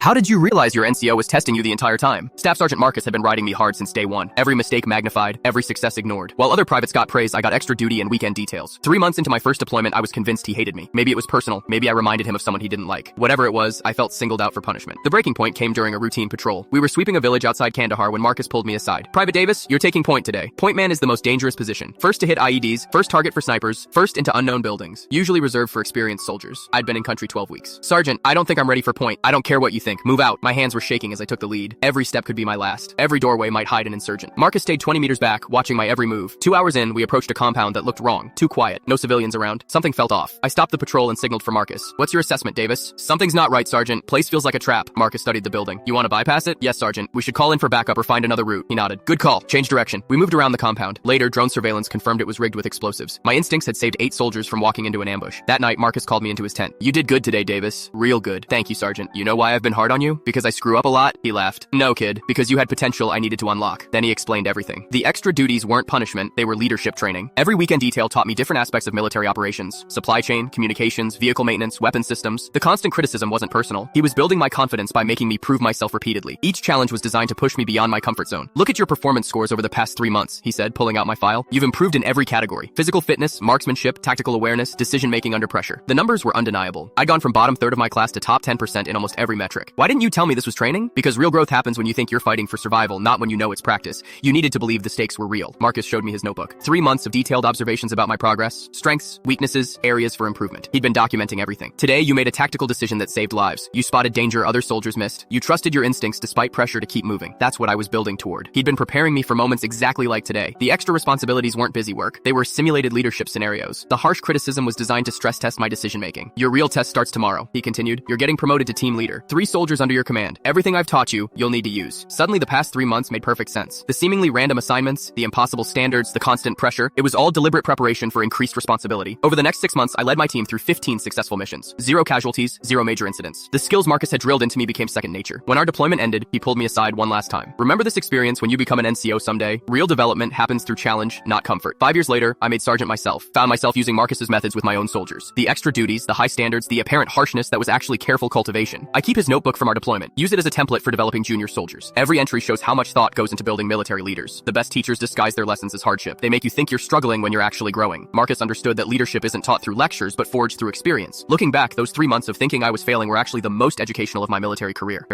How did you realize your NCO was testing you the entire time? Staff Sergeant Marcus had been riding me hard since day one. Every mistake magnified, every success ignored. While other privates got praise, I got extra duty and weekend details. 3 months into my first deployment, I was convinced he hated me. Maybe it was personal. Maybe I reminded him of someone he didn't like. Whatever it was, I felt singled out for punishment. The breaking point came during a routine patrol. We were sweeping a village outside Kandahar when Marcus pulled me aside. "Private Davis, you're taking point today. Point man is the most dangerous position. First to hit IEDs, first target for snipers, first into unknown buildings. Usually reserved for experienced soldiers. I'd been in country 12 weeks. Sergeant, I don't think I'm ready for point. I don't care what you think. Move out." My hands were shaking as I took the lead. Every step could be my last. Every doorway might hide an insurgent. Marcus stayed 20 meters back, watching my every move. 2 hours in, we approached a compound that looked wrong. Too quiet. No civilians around. Something felt off. I stopped the patrol and signaled for Marcus. "What's your assessment, Davis?" "Something's not right, Sergeant. Place feels like a trap." Marcus studied the building. "You want to bypass it?" "Yes, Sergeant. We should call in for backup or find another route." He nodded. "Good call. Change direction." We moved around the compound. Later, drone surveillance confirmed it was rigged with explosives. My instincts had saved 8 soldiers from walking into an ambush. That night, Marcus called me into his tent. "You did good today, Davis. Real good." "Thank you, Sergeant. You know why I've been hard on you? Because I screw up a lot?" He laughed. "No, kid. Because you had potential I needed to unlock." Then he explained everything. The extra duties weren't punishment, they were leadership training. Every weekend detail taught me different aspects of military operations. Supply chain, communications, vehicle maintenance, weapon systems. The constant criticism wasn't personal. He was building my confidence by making me prove myself repeatedly. Each challenge was designed to push me beyond my comfort zone. "Look at your performance scores over the past 3 months, he said, pulling out my file. "You've improved in every category. Physical fitness, marksmanship, tactical awareness, decision-making under pressure." The numbers were undeniable. I'd gone from bottom third of my class to top 10% in almost every metric. "Why didn't you tell me this was training?" "Because real growth happens when you think you're fighting for survival, not when you know it's practice. You needed to believe the stakes were real." Marcus showed me his notebook. 3 months of detailed observations about my progress, strengths, weaknesses, areas for improvement. He'd been documenting everything. "Today, you made a tactical decision that saved lives. You spotted danger other soldiers missed. You trusted your instincts despite pressure to keep moving." That's what I was building toward. He'd been preparing me for moments exactly like today. The extra responsibilities weren't busy work. They were simulated leadership scenarios. The harsh criticism was designed to stress test my decision-making. "Your real test starts tomorrow," he continued. "You're getting promoted to team leader. 3 soldiers under your command. Everything I've taught you, you'll need to use." Suddenly, the past 3 months made perfect sense. The seemingly random assignments, the impossible standards, the constant pressure, it was all deliberate preparation for increased responsibility. Over the next 6 months, I led my team through 15 successful missions. 0 casualties, 0 major incidents. The skills Marcus had drilled into me became second nature. When our deployment ended, he pulled me aside one last time. "Remember this experience when you become an NCO someday? Real development happens through challenge, not comfort." 5 years later, I made sergeant myself. Found myself using Marcus's methods with my own soldiers. The extra duties, the high standards, the apparent harshness that was actually careful cultivation. I keep his notebook from our deployment. Use it as a template for developing junior soldiers. Every entry shows how much thought goes into building military leaders. The best teachers disguise their lessons as hardship. They make you think you're struggling when you're actually growing. Marcus understood that leadership isn't taught through lectures, but forged through experience. Looking back, those 3 months of thinking I was failing were actually the most educational of my military career.